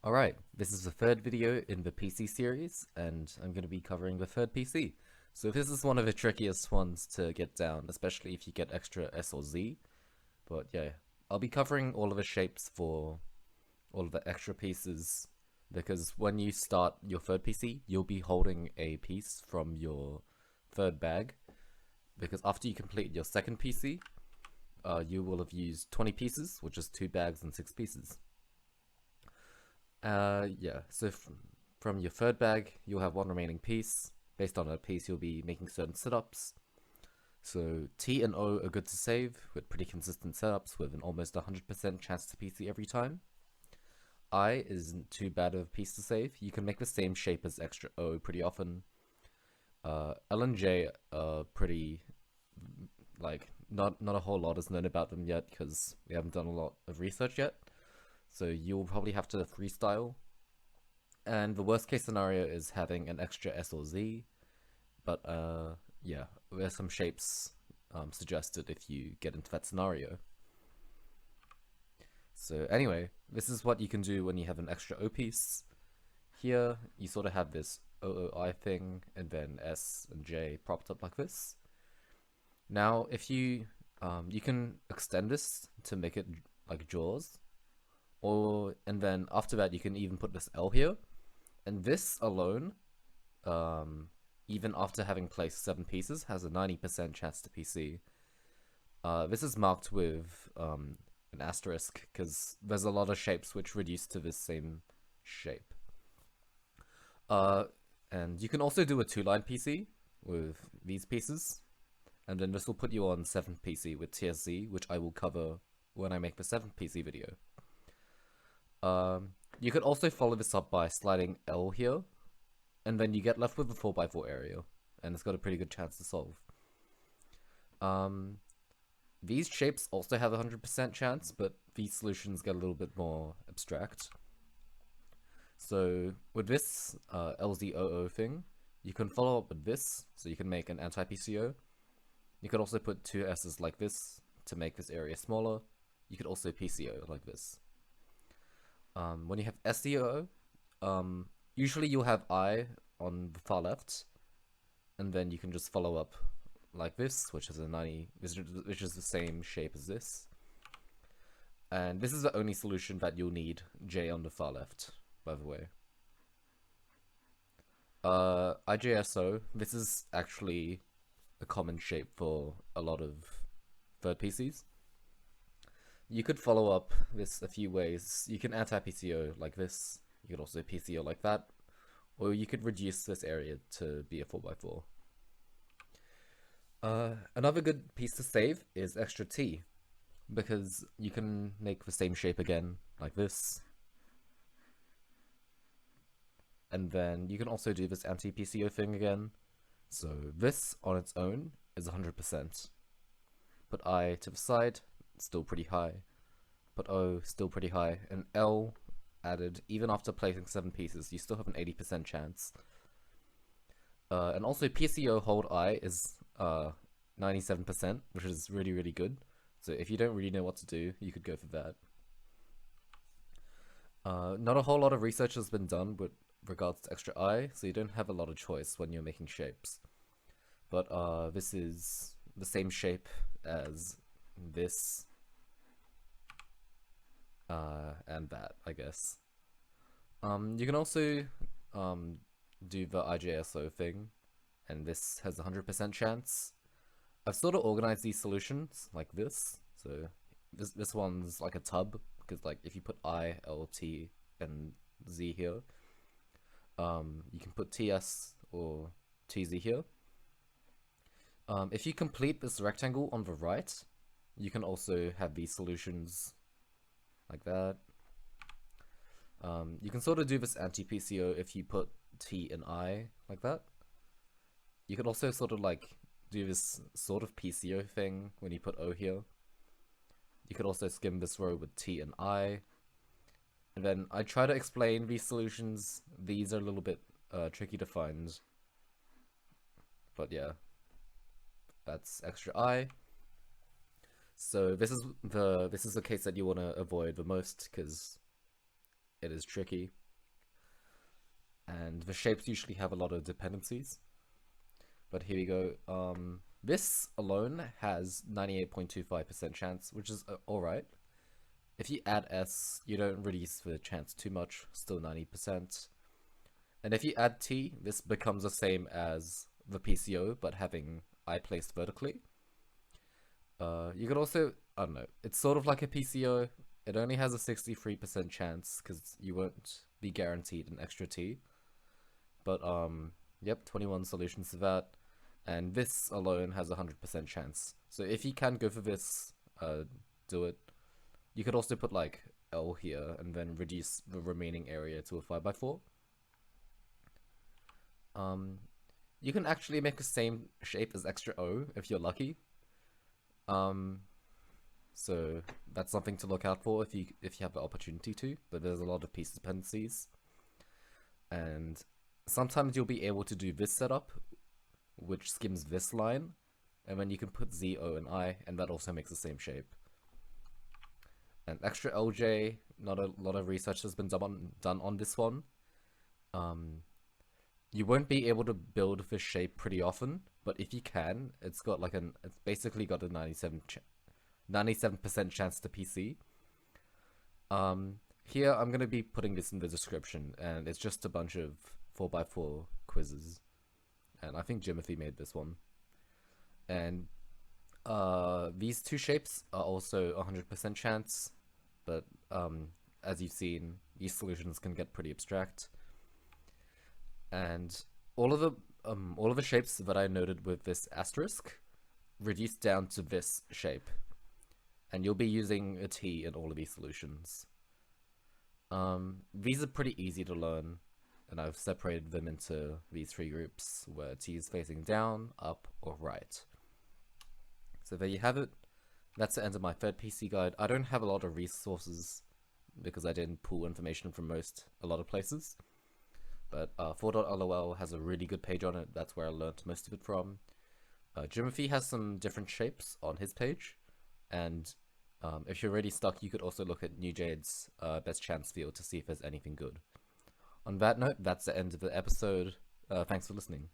Alright, this is the third video in the PC series, and I'm going to be covering the third PC. So this is one of the trickiest ones to get down, especially if you get extra S or Z. But yeah, I'll be covering all of the shapes for all of the extra pieces, because when you start your third PC, you'll be holding a piece from your third bag, because after you complete your second PC, you will have used 20 pieces, which is 2 bags and 6 pieces. Yeah, so from your third bag, you'll have one remaining piece. Based on that piece, you'll be making certain setups. So T and O are good to save, with pretty consistent setups with an almost 100% chance to PC every time. I isn't too bad of a piece to save. You can make the same shape as extra O pretty often. L and J are pretty, not a whole lot is known about them yet, because we haven't done a lot of research yet. So you'll probably have to freestyle. And the worst case scenario is having an extra S or Z. But yeah, there's some shapes suggested if you get into that scenario. So anyway, this is what you can do when you have an extra O piece. Here, you sort of have this OOI thing, and then S and J propped up like this. Now, if you can extend this to make it like jaws, and then after that you can even put this L here, and this alone, even after having placed 7 pieces, has a 90% chance to PC. This is marked with an asterisk because there's a lot of shapes which reduce to this same shape. And you can also do a 2-line PC with these pieces, and then this will put you on 7th PC with TSZ, which I will cover when I make the 7th PC video. You could also follow this up by sliding L here, and then you get left with a 4x4 area, and it's got a pretty good chance to solve. These shapes also have a 100% chance, but these solutions get a little bit more abstract. So with this LZOO thing, you can follow up with this, so you can make an anti-PCO. You could also put 2 S's like this to make this area smaller. You could also PCO like this. When you have SEO, usually you'll have I on the far left, and then you can just follow up like this, which is a 90, which is the same shape as this. And this is the only solution that you'll need J on the far left, by the way. IJSO, this is actually a common shape for a lot of third PCs. You could follow up this a few ways. You can anti-PCO like this, you could also PCO like that, or you could reduce this area to be a 4x4. Another good piece to save is extra T, because you can make the same shape again, like this. And then you can also do this anti-PCO thing again. So this on its own is 100%. Put I to the side, still pretty high. Put O, still pretty high. And L added, even after placing 7 pieces, you still have an 80% chance. And also PCO hold I is 97%, which is really, really good. So if you don't really know what to do, you could go for that. Not a whole lot of research has been done with regards to extra I, so you don't have a lot of choice when you're making shapes. But this is the same shape as this and that, I guess. You can also do the IJSO thing, and this has a 100% chance. I've sort of organized these solutions like this. So this one's like a tub, because like if you put I, L, T, and Z here, you can put TS or TZ here. If you complete this rectangle on the right, you can also have these solutions like that. You can sort of do this anti-PCO if you put T and I like that. You could also sort of like do this sort of PCO thing when you put O here. You could also skim this row with T and I. And then I try to explain these solutions. These are a little bit tricky to find. But yeah, that's extra I. So this is the case that you want to avoid the most, because it is tricky. And the shapes usually have a lot of dependencies. But here we go. This alone has 98.25% chance, which is alright. If you add S, you don't reduce the chance too much, still 90%. And if you add T, this becomes the same as the PCO, but having I placed vertically. You could also, I don't know, it's sort of like a PCO. It only has a 63% chance because you won't be guaranteed an extra T. But yep, 21 solutions to that. And this alone has a 100% chance. So if you can go for this, do it. You could also put like L here and then reduce the remaining area to a 5x4. You can actually make the same shape as extra O if you're lucky. So that's something to look out for if you have the opportunity to, but there's a lot of piece dependencies. And sometimes you'll be able to do this setup, which skims this line, and then you can put Z, O, and I, and that also makes the same shape. And extra LJ, not a lot of research has been done on this one. You won't be able to build this shape pretty often, but if you can, it's basically got a 97% chance to PC. Here I'm gonna be putting this in the description, and it's just a bunch of 4x4 quizzes, and I think Jimothy made this one. And these two shapes are also 100% chance, but as you've seen, these solutions can get pretty abstract. And all of the shapes that I noted with this asterisk reduce down to this shape, and you'll be using a T in all of these solutions. These are pretty easy to learn, and I've separated them into these three groups where T is facing down, up, or right. So there you have it. That's the end of my third PC guide. I don't have a lot of resources because I didn't pull information from a lot of places. But four.lol has a really good page on it. That's where I learned most of it from. Jimothy has some different shapes on his page. And if you're already stuck, you could also look at Knewjade's best chance field to see if there's anything good. On that note, that's the end of the episode. Thanks for listening.